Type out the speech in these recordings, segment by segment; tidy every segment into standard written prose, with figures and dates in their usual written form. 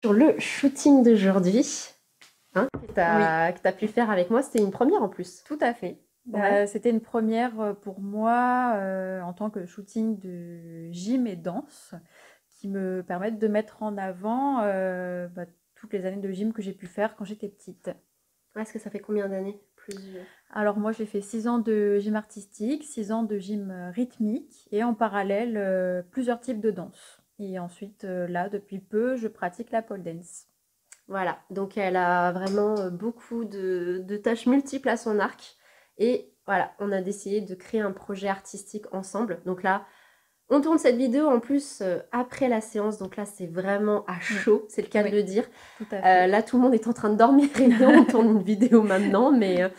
Sur le shooting d'aujourd'hui, hein, que tu Oui, as pu faire avec moi, c'était une première en plus. tout à fait. Ouais. C'était une première pour moi en tant que shooting de gym et danse qui me permettent de mettre en avant toutes les années de gym que j'ai pu faire quand j'étais petite. Ouais, est-ce que ça fait combien d'années? Plus. Alors moi j'ai fait 6 ans de gym artistique, 6 ans de gym rythmique et en parallèle plusieurs types de danse. Et ensuite là depuis peu je pratique la pole dance. Voilà, donc elle a vraiment beaucoup de tâches multiples à son arc. Et voilà, on a décidé de créer un projet artistique ensemble. Donc là, on tourne cette vidéo en plus après la séance. Donc là, c'est vraiment à Mm. chaud, c'est le cas de Oui, le dire. tout à fait. Là, tout le monde est en train de dormir et nous, on tourne une vidéo maintenant. Mais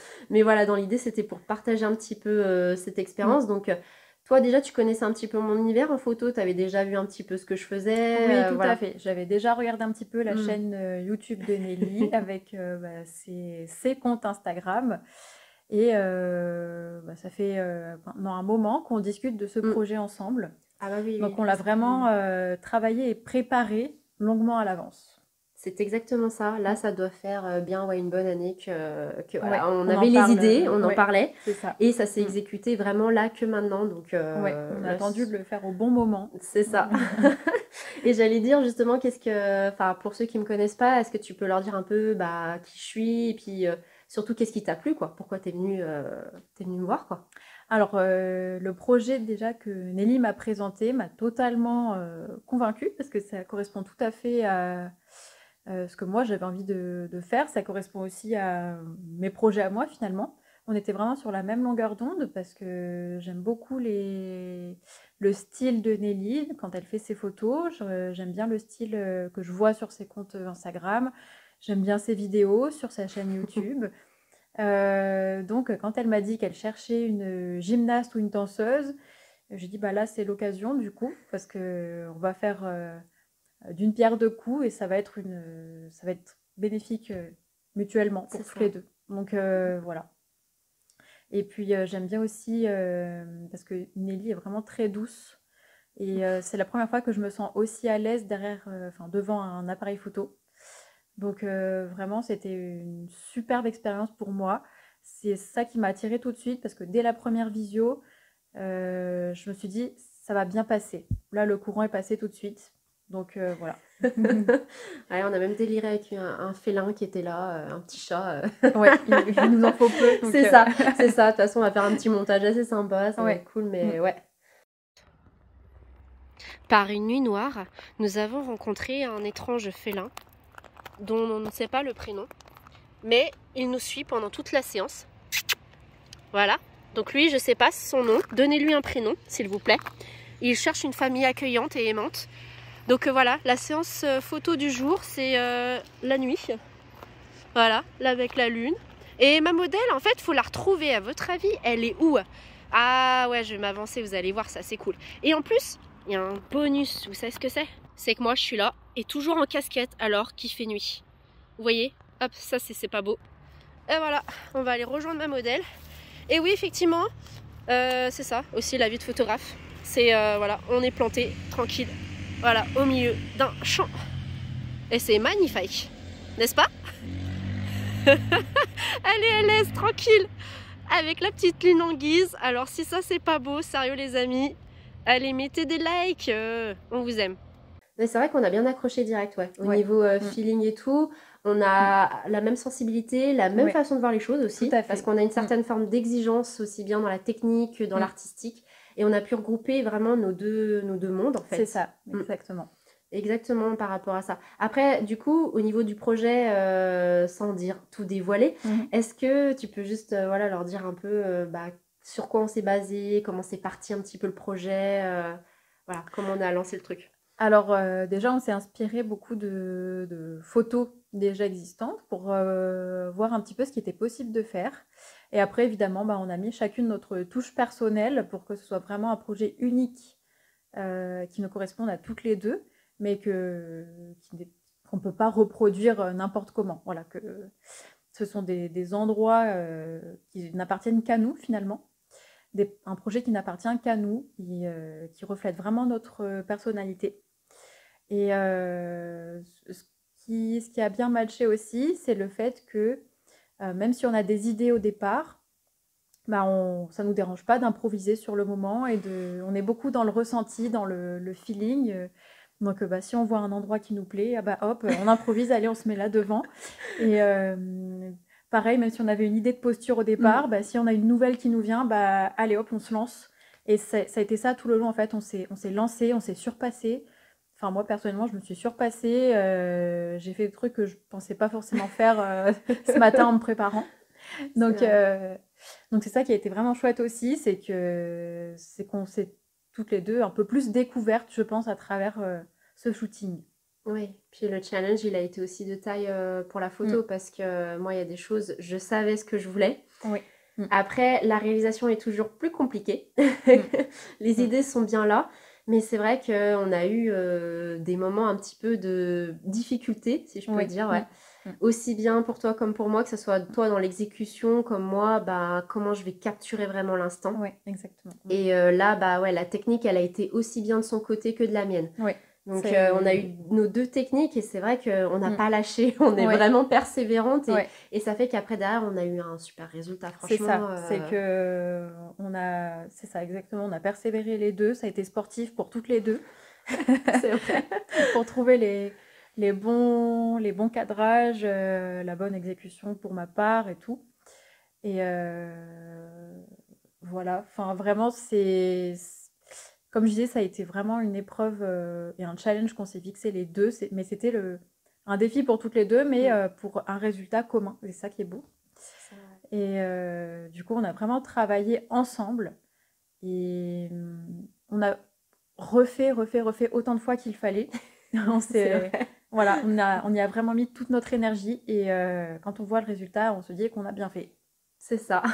voilà, dans l'idée, c'était pour partager un petit peu cette Mm. expérience. Donc, toi, déjà, tu connaissais un petit peu mon univers en photo. Tu avais déjà vu un petit peu ce que je faisais. Oui, tout à Voilà. fait. J'avais déjà regardé un petit peu la Mm. chaîne YouTube de Nelly avec ses comptes Instagram. Et ça fait maintenant un moment qu'on discute de ce Mm. projet ensemble. Ah bah oui, Donc oui, on l'a parce que vraiment travaillé et préparé longuement à l'avance. c'est exactement ça. Là, Mm. ça doit faire bien ouais, une bonne année que Ouais, voilà, on on en avait les parle. idées, on en Ouais, parlait. c'est ça. Et ça s'est Mm. exécuté vraiment là que maintenant. Donc Ouais, on a là, attendu de le faire au bon moment. c'est ça. Et j'allais dire justement, enfin, pour ceux qui me connaissent pas, est-ce que tu peux leur dire un peu bah, qui je suis et puis surtout qu'est-ce qui t'a plu, quoi? Pourquoi t'es venu me voir, quoi? Alors, le projet déjà que Nelly m'a présenté m'a totalement convaincue parce que ça correspond tout à fait à ce que moi j'avais envie de faire. Ça correspond aussi à mes projets à moi finalement. On était vraiment sur la même longueur d'onde parce que j'aime beaucoup le style de Nelly quand elle fait ses photos. J'aime bien le style que je vois sur ses comptes Instagram. J'aime bien ses vidéos sur sa chaîne YouTube. Donc quand elle m'a dit qu'elle cherchait une gymnaste ou une danseuse, j'ai dit: «Bah, là, c'est l'occasion du coup, parce qu'on va faire, d'une pierre deux coups et ça va être bénéfique, mutuellement C'est pour toutes ça. les 2. Donc voilà. Et puis, j'aime bien aussi, parce que Nelly est vraiment très douce et c'est la première fois que je me sens aussi à l'aise devant un appareil photo. Donc vraiment, c'était une superbe expérience pour moi. C'est ça qui m'a attirée tout de suite parce que dès la première visio, je me suis dit: «Ça va bien passer». Là, le courant est passé tout de suite. Donc voilà. Ouais, on a même déliré avec un félin qui était là, un petit chat. Ouais, il nous en faut peu donc C'est ça, c'est ça. De toute façon, on va faire un petit montage assez sympa, ça va ouais. être cool, Mmh. mais ouais. Par une nuit noire, nous avons rencontré un étrange félin dont on ne sait pas le prénom, mais il nous suit pendant toute la séance. Voilà. Donc lui, je sais pas son nom. Donnez-lui un prénom, s'il vous plaît. Il cherche une famille accueillante et aimante. Donc voilà, la séance photo du jour, c'est la nuit. Voilà, là avec la lune. Et ma modèle, en fait, faut la retrouver. À votre avis, elle est où? Ah ouais, je vais m'avancer, vous allez voir ça, c'est cool. Et en plus, il y a un bonus, vous savez ce que c'est? C'est que moi, je suis là, et toujours en casquette, alors qu'il fait nuit. Vous voyez? Hop, ça, c'est pas beau. Et voilà, on va aller rejoindre ma modèle. Et oui, effectivement, c'est ça, aussi la vie de photographe. C'est, voilà, on est planté, tranquille, voilà, au milieu d'un champ. Et c'est magnifique, n'est-ce pas? Allez, à l'aise, tranquille, avec la petite lune en guise. Alors si ça c'est pas beau, sérieux les amis, allez mettez des likes, on vous aime. Mais c'est vrai qu'on a bien accroché direct, ouais. Au Ouais. niveau Mmh. feeling et tout, on Mmh. a la même sensibilité, la même Ouais, façon de voir les choses tout aussi, à parce fait. qu'on a une Mmh. certaine forme d'exigence aussi bien dans la technique que dans Mmh. l'artistique, et on a pu regrouper vraiment nos deux mondes en C'est fait. ça, Mm. exactement. Exactement par rapport à ça. Après, du coup, au niveau du projet, sans dire tout dévoiler, Mmh. est-ce que tu peux juste voilà, leur dire un peu bah, sur quoi on s'est basé, comment c'est parti un petit peu le projet, voilà, comment on a lancé le truc. Alors, déjà, on s'est inspiré beaucoup de photos déjà existantes pour, voir un petit peu ce qui était possible de faire et après évidemment, bah, on a mis chacune notre touche personnelle pour que ce soit vraiment un projet unique, qui nous corresponde à toutes les 2, mais qui n'est qu'on ne peut pas reproduire, n'importe comment. Voilà, que ce sont des endroits, qui n'appartiennent qu'à nous finalement, un projet qui n'appartient qu'à nous, qui reflète vraiment notre personnalité. Et ce qui a bien matché aussi, c'est le fait que même si on a des idées au départ, bah ça ne nous dérange pas d'improviser sur le moment on est beaucoup dans le ressenti, dans le feeling. Donc bah, si on voit un endroit qui nous plaît, ah bah, hop, on improvise, allez, on se met là devant. Et pareil, même si on avait une idée de posture au départ, bah, si on a une nouvelle qui nous vient, bah, allez, hop, on se lance. Et ça a été ça tout le long, en fait. On s'est lancé, on s'est surpassé. Enfin, moi, personnellement, je me suis surpassée. J'ai fait des trucs que je pensais pas forcément faire ce matin en me préparant. Donc, c'est ça qui a été vraiment chouette aussi, c'est qu'on s'est toutes les deux un peu plus découvertes, je pense, à travers ce shooting. Oui, puis le challenge, il a été aussi de taille pour la photo parce que moi, il y a des choses, je savais ce que je voulais. Oui. Après, la réalisation est toujours plus compliquée. Les idées sont bien là, mais c'est vrai qu'on a eu des moments un petit peu de difficulté, si je peux dire, ouais. Aussi bien pour toi comme pour moi, que ce soit toi dans l'exécution, comme moi, bah, comment je vais capturer vraiment l'instant. Oui, exactement. Et là, bah, ouais, la technique, elle a été aussi bien de son côté que de la mienne. Oui. Donc on a eu nos deux techniques et c'est vrai qu'on n'a pas lâché, on est vraiment persévérante et ça fait qu'après derrière on a eu un super résultat, franchement. C'est ça, c'est ça exactement, on a persévéré les deux, ça a été sportif pour toutes les deux. C'est vrai. Pour trouver les bons cadrages, la bonne exécution pour ma part et tout. Et voilà, enfin vraiment comme je disais, ça a été vraiment une épreuve et un challenge qu'on s'est fixé les deux, mais c'était un défi pour toutes les deux, mais pour un résultat commun, c'est ça qui est beau. Ça. Et du coup, on a vraiment travaillé ensemble et on a refait autant de fois qu'il fallait. Voilà, on y a vraiment mis toute notre énergie et quand on voit le résultat, on se dit qu'on a bien fait. C'est ça.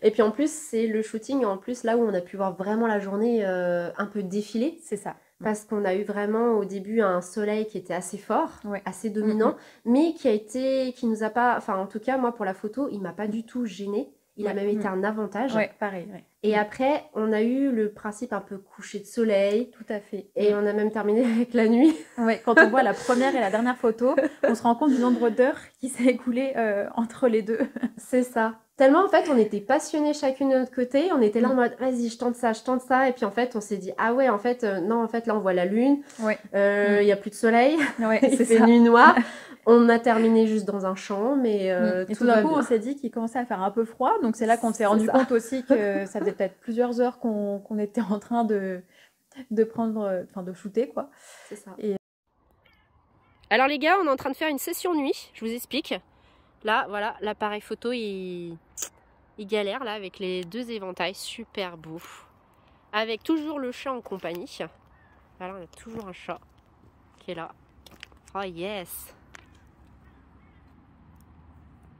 Et puis en plus, c'est le shooting, en plus là où on a pu voir vraiment la journée un peu défiler. C'est ça. Parce qu'on a eu vraiment au début un soleil qui était assez fort, assez dominant, mais qui nous a pas, enfin en tout cas moi pour la photo, il m'a pas du tout gêné. Il a même été un avantage. Ouais, pareil. Ouais. Et après, on a eu le principe un peu coucher de soleil. Tout à fait. Et on a même terminé avec la nuit. Ouais, quand on voit la première et la dernière photo, on se rend compte du nombre d'heures qui s'est écoulé entre les deux. C'est ça. Tellement en fait, on était passionnés chacune de notre côté. On était là en mode, vas-y, je tente ça. Et puis en fait, on s'est dit, ah ouais, en fait, non, en fait, là, on voit la lune. Il y a plus de soleil. Il fait nuit noire. On a terminé juste dans un champ, mais et tout d'un coup, on s'est dit qu'il commençait à faire un peu froid. Donc c'est là qu'on s'est rendu compte aussi que ça faisait peut-être plusieurs heures qu'on était en train de prendre, enfin de shooter, quoi. C'est ça. Alors les gars, on est en train de faire une session nuit, je vous explique. Là, voilà, l'appareil photo, il galère là avec les deux éventails, super beau. Avec toujours le chat en compagnie. Alors on a toujours un chat qui est là. Oh yes!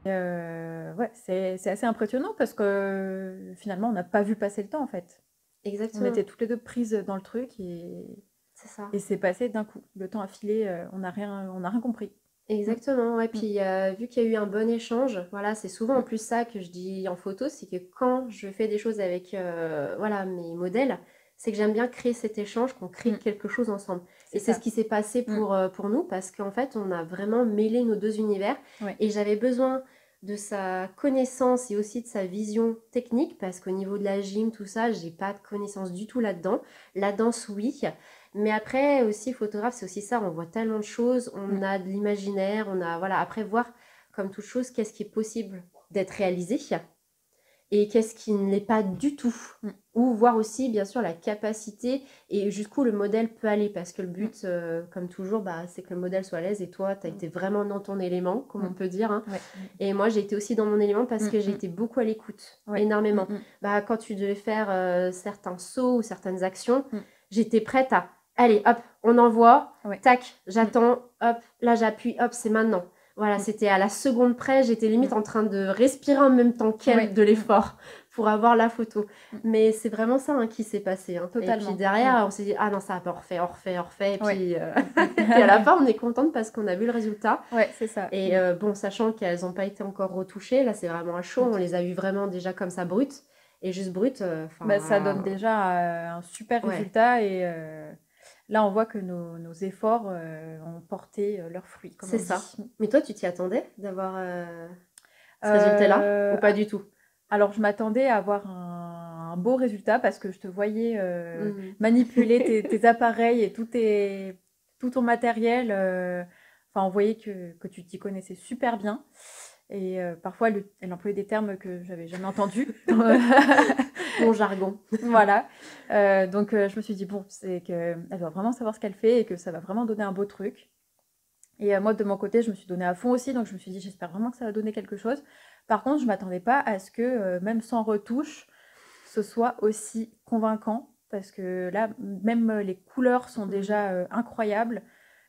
Ouais, c'est assez impressionnant parce que finalement, on n'a pas vu passer le temps en fait. Exactement. On était toutes les deux prises dans le truc et c'est ça. Et c'est passé d'un coup. Le temps a filé, on n'a rien compris. Exactement, ouais. Puis vu qu'il y a eu un bon échange, voilà, c'est souvent en plus ça que je dis en photo, c'est que quand je fais des choses avec voilà, mes modèles, c'est que j'aime bien créer cet échange, qu'on crée quelque chose ensemble. Et c'est ce qui s'est passé pour nous, parce qu'en fait, on a vraiment mêlé nos deux univers. Et j'avais besoin de sa connaissance et aussi de sa vision technique, parce qu'au niveau de la gym, tout ça, j'ai pas de connaissance du tout là-dedans. La danse, oui. Mais après aussi, photographe, c'est aussi ça, on voit tellement de choses, on a de l'imaginaire, on a, voilà, après voir comme toute chose, qu'est-ce qui est possible d'être réalisé et qu'est-ce qui ne l'est pas du tout. Ou voir aussi, bien sûr, la capacité et jusqu'où le modèle peut aller, parce que le but, comme toujours, bah, c'est que le modèle soit à l'aise et toi, tu as été vraiment dans ton élément, comme on peut dire. Hein. Et moi, j'ai été aussi dans mon élément parce que j'ai été beaucoup à l'écoute, énormément. Bah, quand tu devais faire certains sauts ou certaines actions, j'étais prête à... Allez, hop, on envoie, tac, j'attends, hop, là j'appuie, hop, c'est maintenant. Voilà, c'était à la seconde près, j'étais limite en train de respirer en même temps qu'elle de l'effort pour avoir la photo. Mais c'est vraiment ça qui s'est passé. Hein. Totalement. Et puis derrière, on s'est dit, ah non, ça on refait. Et puis et à la fin, on est contente parce qu'on a vu le résultat. Ouais, c'est ça. Et bon, sachant qu'elles n'ont pas été encore retouchées, là c'est vraiment à chaud, on les a vues vraiment déjà comme ça brutes. Et juste brutes. Ça donne déjà un super résultat et... là, on voit que nos efforts ont porté leurs fruits, comme C'est on ça. dit. Mais toi, tu t'y attendais d'avoir ce résultat-là ou pas du tout? Alors, je m'attendais à avoir un beau résultat parce que je te voyais Mhm. manipuler tes appareils et tout ton matériel. Enfin, on voyait que tu t'y connaissais super bien. Et parfois, elle employait des termes que j'avais jamais entendus. Mon jargon. Voilà. Donc, je me suis dit, bon, c'est qu'elle doit vraiment savoir ce qu'elle fait et que ça va vraiment donner un beau truc. Et moi, de mon côté, je me suis donnée à fond aussi. Donc, je me suis dit, j'espère vraiment que ça va donner quelque chose. Par contre, je ne m'attendais pas à ce que, même sans retouche, ce soit aussi convaincant. Parce que là, même les couleurs sont déjà incroyables.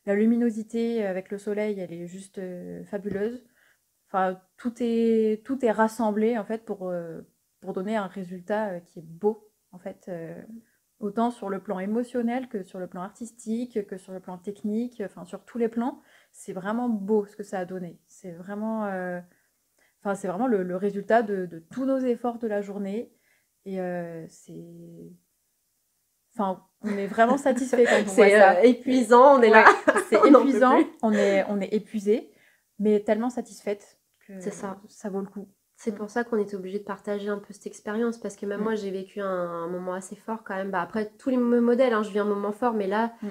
La luminosité avec le soleil, elle est juste fabuleuse. Enfin, tout est rassemblé en fait pour donner un résultat qui est beau en fait, autant sur le plan émotionnel que sur le plan artistique, que sur le plan technique, enfin sur tous les plans, c'est vraiment beau ce que ça a donné. Enfin, c'est vraiment le résultat de tous nos efforts de la journée et enfin, on est vraiment satisfait quand on voit C'est ça. épuisant, on est là. Ouais, c'est On n'en peut épuisant, plus. on est épuisé, mais tellement satisfaite que C'est ça. ça vaut le coup. C'est pour ça qu'on était obligé de partager un peu cette expérience parce que même Mm. moi j'ai vécu un moment assez fort quand même. Bah, après tous les modèles, hein, je vis un moment fort, mais Mm.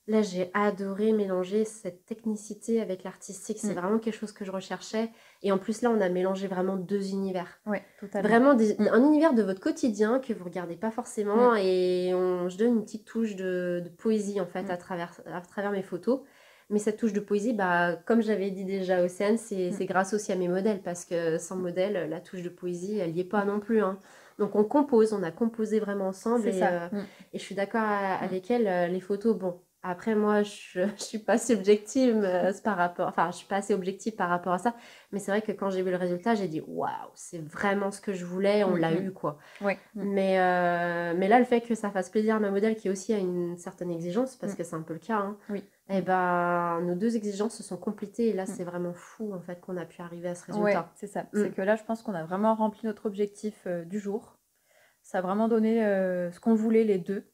là j'ai adoré mélanger cette technicité avec l'artistique. C'est Mm. vraiment quelque chose que je recherchais. Et en plus là on a mélangé vraiment deux univers. Ouais, totalement. Vraiment Mm. un univers de votre quotidien que vous regardez pas forcément et je donne une petite touche de poésie en fait à travers mes photos. Mais cette touche de poésie, bah, comme j'avais dit déjà à Océane, c'est grâce aussi à mes modèles parce que sans modèle, la touche de poésie, elle n'y est pas non plus, hein. Donc on a composé vraiment ensemble C'est ça. et je suis d'accord avec elle, les photos, bon. Après moi, je suis pas subjective je suis pas assez objective par rapport à ça. Mais c'est vrai que quand j'ai vu le résultat, j'ai dit waouh, c'est vraiment ce que je voulais, on l'a eu quoi. Ouais. Mais là, le fait que ça fasse plaisir à ma modèle qui aussi a une certaine exigence, parce que c'est un peu le cas, hein, Oui. et ben nos deux exigences se sont complétées et là, c'est vraiment fou en fait qu'on a pu arriver à ce Ouais, résultat. c'est ça. C'est que là, je pense qu'on a vraiment rempli notre objectif du jour. Ça a vraiment donné ce qu'on voulait les deux.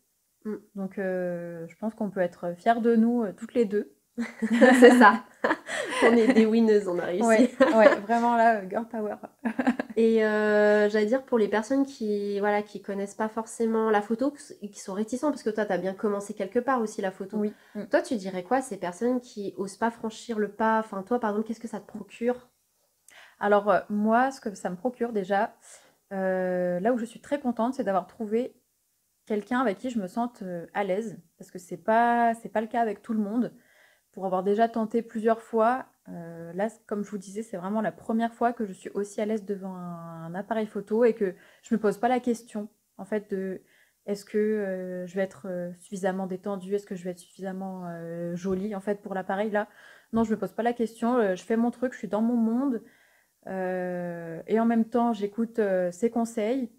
Donc, je pense qu'on peut être fiers de nous toutes les deux. C'est ça. On est des winneuses, on a réussi. Ouais, vraiment là, girl power. Et j'allais dire pour les personnes qui connaissent pas forcément la photo, qui sont réticents, parce que toi, tu as bien commencé quelque part aussi la photo. Oui. Toi, tu dirais quoi à ces personnes qui osent pas franchir le pas? Enfin, toi, par exemple, qu'est-ce que ça te procure? Alors, moi, ce que ça me procure déjà, là où je suis très contente, c'est d'avoir trouvé quelqu'un avec qui je me sente à l'aise, parce que c'est pas le cas avec tout le monde. Pour avoir déjà tenté plusieurs fois, là, comme je vous disais, c'est vraiment la première fois que je suis aussi à l'aise devant un appareil photo et que je me pose pas la question, en fait, de est-ce que je vais être suffisamment détendue, est-ce que je vais être suffisamment jolie, en fait, pour l'appareil là. Non, je me pose pas la question, je fais mon truc, je suis dans mon monde et en même temps, j'écoute ses conseils.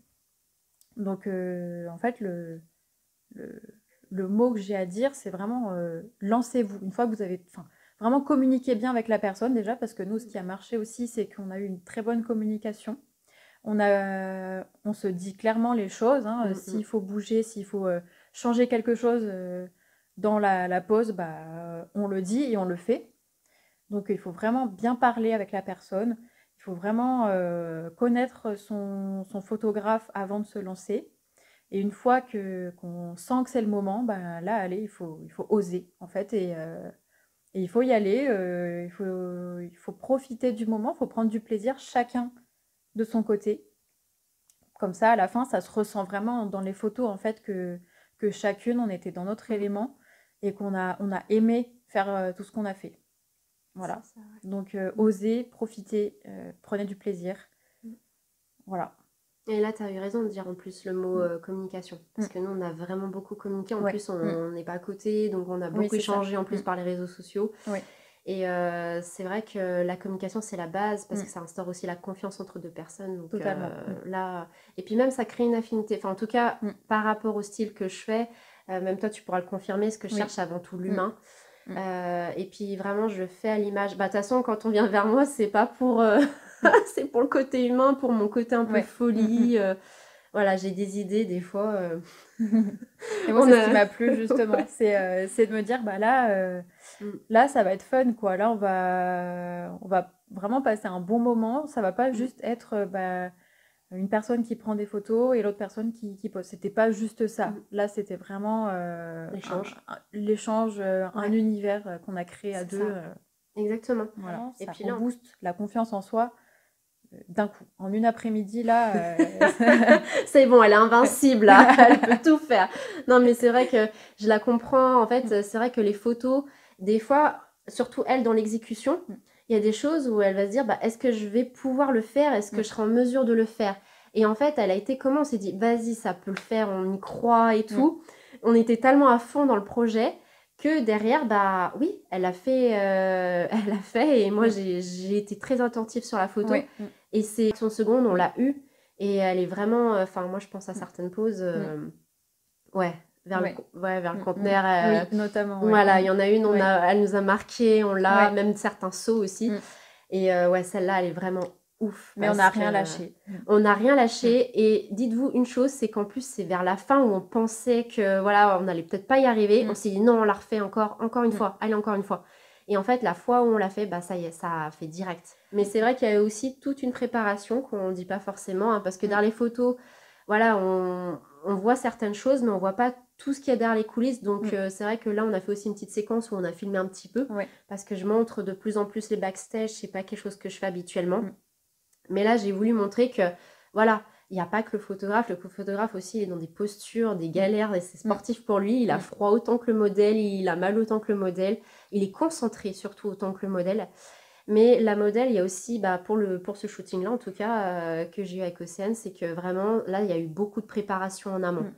Donc, en fait, le mot que j'ai à dire, c'est vraiment lancez-vous. Une fois que vous avez vraiment communiqué bien avec la personne déjà, parce que nous, ce qui a marché aussi, c'est qu'on a eu une très bonne communication. On se dit clairement les choses, hein, s'il faut bouger, s'il faut changer quelque chose dans la pause, bah, on le dit et on le fait. Donc il faut vraiment bien parler avec la personne. Il faut vraiment connaître son photographe avant de se lancer. Et une fois qu'on sent que c'est le moment, ben là, allez, il faut oser, en fait, et il faut y aller, il faut profiter du moment, il faut prendre du plaisir chacun de son côté. Comme ça, à la fin, ça se ressent vraiment dans les photos, en fait, que chacune, on était dans notre élément et on a aimé faire tout ce qu'on a fait. Voilà. Ça, ouais. Donc, osez, profitez, prenez du plaisir. Voilà. Et là, tu as eu raison de dire en plus le mot communication. Parce que nous, on a vraiment beaucoup communiqué. En plus, on n'est pas à côté, donc on a beaucoup échangé en plus par les réseaux sociaux. Et c'est vrai que la communication, c'est la base parce que ça instaure aussi la confiance entre deux personnes. Donc, totalement. Là... Et puis même, ça crée une affinité. Enfin, en tout cas, par rapport au style que je fais, même toi, tu pourras le confirmer, ce que je cherche avant tout l'humain. Et puis vraiment, je le fais à l'image. Bah, de toute façon, quand on vient vers moi, c'est pas pour... c'est pour le côté humain, pour mon côté un peu folie. voilà, j'ai des idées des fois. Et moi, On c'est ce a- qui m'a plu justement. Ouais. C'est de me dire, bah là, Mm. là, ça va être fun, quoi. Là, on va vraiment passer un bon moment. Ça va pas Mm. juste être bah, une personne qui prend des photos et l'autre personne qui pose. C'était pas juste ça. Mm. Là, c'était vraiment L'échange. l'échange, un Ouais, univers qu'on a créé à c'est deux. ça. Exactement. Voilà. Et Ça puis là, rebooste la confiance en soi d'un coup. En une après-midi, là. c'est bon, elle est invincible, là. Elle peut tout faire. Non, mais c'est vrai que je la comprends. En fait, c'est vrai que les photos, des fois, surtout elle dans l'exécution, il y a des choses où elle va se dire, bah, est-ce que je vais pouvoir le faire? Est-ce que je serai en mesure de le faire? Et en fait, elle a été comment? On s'est dit, vas-y, ça peut le faire, on y croit et tout. On était tellement à fond dans le projet que derrière, bah oui, elle a fait, et moi, j'ai été très attentive sur la photo. Ouais. Et c'est son seconde, on l'a eu. Et elle est vraiment, enfin, moi, je pense à certaines poses, ouais, vers Ouais. vers le conteneur. Oui, notamment. Ouais. Voilà, il y en a une, Ouais. elle nous a marqué, on l'a, Ouais. même certains sauts aussi. Et ouais, celle-là, elle est vraiment ouf. Mais on n'a rien lâché. On n'a rien lâché. Et dites-vous une chose, c'est qu'en plus, c'est vers la fin où on pensait que voilà, on n'allait peut-être pas y arriver. On s'est dit non, on la refait encore une fois. Allez, encore une fois. Et en fait, la fois où on l'a fait, bah ça y est, ça a fait direct. Mais c'est vrai qu'il y a aussi toute une préparation qu'on ne dit pas forcément, hein, parce que dans les photos, voilà, on voit certaines choses, mais on voit pas tout ce qu'il y a derrière les coulisses. Donc c'est vrai que là, on a fait aussi une petite séquence où on a filmé un petit peu, parce que je montre de plus en plus les backstage. C'est pas quelque chose que je fais habituellement. Mais là, j'ai voulu montrer que, voilà, il n'y a pas que le photographe. Le photographe aussi, il est dans des postures, des galères, et c'est sportif pour lui. Il a froid autant que le modèle, il a mal autant que le modèle. Il est concentré surtout autant que le modèle. Mais la modèle, il y a aussi, bah, pour ce shooting-là, en tout cas, que j'ai eu avec Océane, c'est que vraiment, là, il y a eu beaucoup de préparation en amont.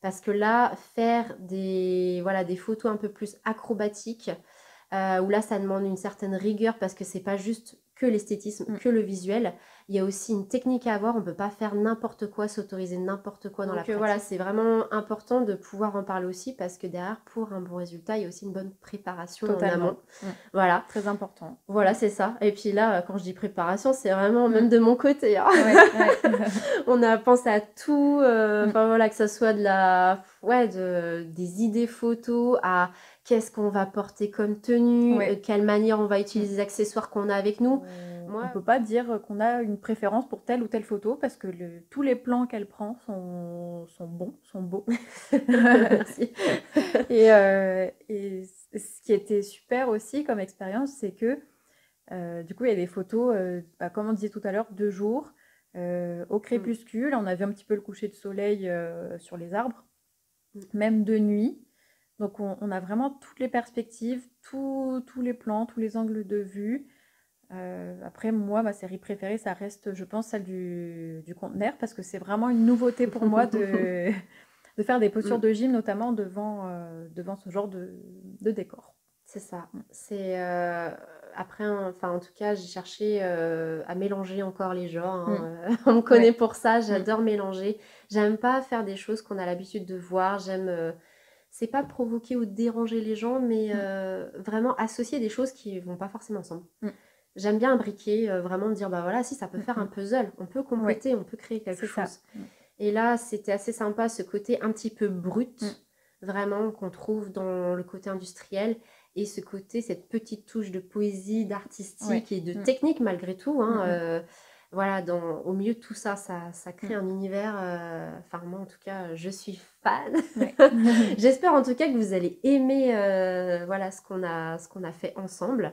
Parce que là, faire des photos un peu plus acrobatiques, où là, ça demande une certaine rigueur, parce que c'est pas juste que l'esthétisme, que le visuel. Il y a aussi une technique à avoir. On peut pas faire n'importe quoi, s'autoriser n'importe quoi dans la pratique. Voilà, c'est vraiment important de pouvoir en parler aussi, parce que derrière, pour un bon résultat, il y a aussi une bonne préparation en amont. Voilà. Très important. Voilà, c'est ça. Et puis là, quand je dis préparation, c'est vraiment même de mon côté. Hein. On a pensé à tout, enfin voilà, que ce soit des idées photos, à qu'est-ce qu'on va porter comme tenue, quelle manière on va utiliser les accessoires qu'on a avec nous. On peut pas dire qu'on a une préférence pour telle ou telle photo, parce que tous les plans qu'elle prend sont bons, sont beaux. Merci. Et ce qui était super aussi comme expérience, c'est que du coup, il y a des photos, comme on disait tout à l'heure, de jour, au crépuscule. On a vu un petit peu le coucher de soleil sur les arbres, même de nuit. Donc, on a vraiment toutes les perspectives, tous les plans, tous les angles de vue. Après, moi, ma série préférée, ça reste, je pense, celle du conteneur, parce que c'est vraiment une nouveauté pour moi de faire des postures de gym, notamment devant ce genre de décor. C'est ça. C'est après, enfin, en tout cas, j'ai cherché à mélanger encore les genres. Hein. On me connaît pour ça. J'adore mélanger. J'aime pas faire des choses qu'on a l'habitude de voir. J'aime. C'est pas provoquer ou déranger les gens, mais vraiment associer des choses qui vont pas forcément ensemble. J'aime bien imbriquer, vraiment me dire, bah voilà, si ça peut faire un puzzle, on peut compléter, on peut créer quelque chose. Et là, c'était assez sympa, ce côté un petit peu brut, vraiment, qu'on trouve dans le côté industriel, et ce côté, cette petite touche de poésie, d'artistique et de technique malgré tout. Hein, voilà, au milieu de tout ça, ça crée un univers. Enfin, moi, en tout cas, je suis fan. J'espère en tout cas que vous allez aimer voilà, ce qu'on a fait ensemble.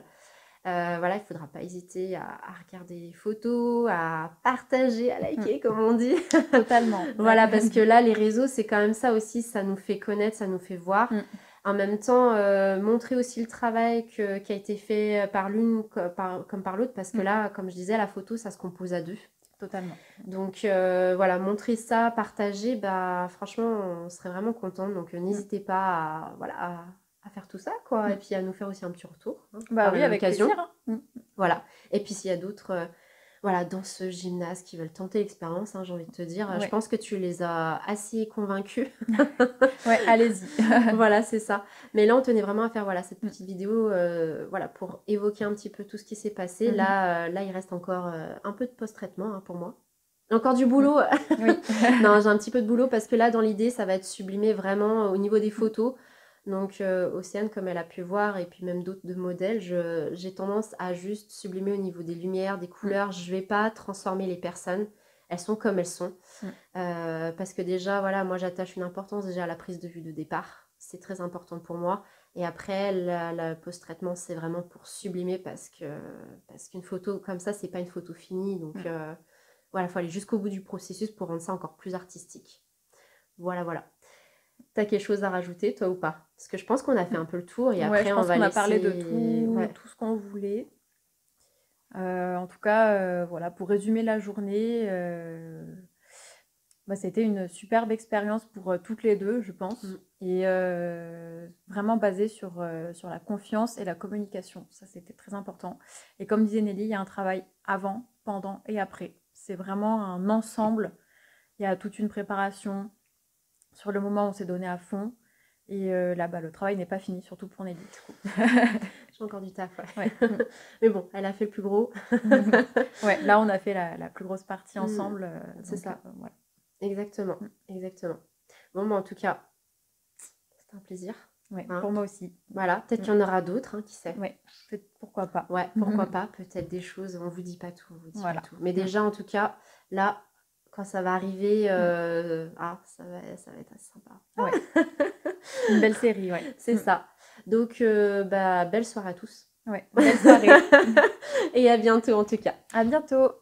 Voilà, il ne faudra pas hésiter à regarder les photos, à partager, à liker, comme on dit. Totalement. Voilà, parce que là, les réseaux, c'est quand même ça aussi, ça nous fait connaître, ça nous fait voir. En même temps, montrer aussi le travail qui a été fait par l'une comme par l'autre, parce que là, comme je disais, la photo, ça se compose à deux. Totalement. Donc voilà, montrer ça, partager, bah franchement, on serait vraiment contents. Donc n'hésitez pas à faire tout ça, quoi. Et puis à nous faire aussi un petit retour. Hein, bah oui, avec plaisir. Hein. Voilà. Et puis s'il y a d'autres danseuses, gymnastes qui veulent tenter l'expérience, hein, j'ai envie de te dire, je pense que tu les as assez convaincus. Ouais, allez-y. Voilà, c'est ça. Mais là, on tenait vraiment à faire cette petite vidéo pour évoquer un petit peu tout ce qui s'est passé. Là, il reste encore un peu de post-traitement, hein, pour moi. Encore du boulot. Oui. Non, j'ai un petit peu de boulot parce que là, dans l'idée, ça va être sublimé vraiment au niveau des photos. Donc, Océane, comme elle a pu voir, et puis même d'autres de modèles, j'ai tendance à juste sublimer au niveau des lumières, des couleurs. Je vais pas transformer les personnes. Elles sont comme elles sont. Parce que déjà, voilà, moi, j'attache une importance déjà à la prise de vue de départ. C'est très important pour moi. Et après, la post-traitement, c'est vraiment pour sublimer parce qu'une photo comme ça, c'est pas une photo finie. Donc, voilà, il faut aller jusqu'au bout du processus pour rendre ça encore plus artistique. Voilà, voilà. T'as quelque chose à rajouter, toi, ou pas? Parce que je pense qu'on a fait un peu le tour et après, je pense on va qu'on a laisser... parlé de tout ce qu'on voulait. En tout cas, voilà, pour résumer la journée, c'était une superbe expérience pour toutes les deux, je pense. Et vraiment basée sur la confiance et la communication. Ça, c'était très important. Et comme disait Nelly, il y a un travail avant, pendant et après. C'est vraiment un ensemble. Il y a toute une préparation sur le moment où on s'est donné à fond. Et là, le travail n'est pas fini, surtout pour Nelly. J'ai encore du taf, ouais. Mais bon, elle a fait le plus gros. Ouais, là, on a fait la plus grosse partie ensemble. C'est ça. Voilà. Exactement, exactement. Bon, en tout cas, c'était un plaisir. Ouais, pour moi aussi. Voilà, peut-être qu'il y en aura d'autres, qui sait. Ouais, pourquoi pas. Ouais, pourquoi pas. Peut-être des choses, on vous dit pas tout, voilà. pas tout. Mais déjà, en tout cas, là, quand ça va arriver, ça va être assez sympa. Ouais. Une belle série, ouais. C'est ça. Donc, belle soirée à tous. Ouais, belle soirée. Et à bientôt, en tout cas. À bientôt.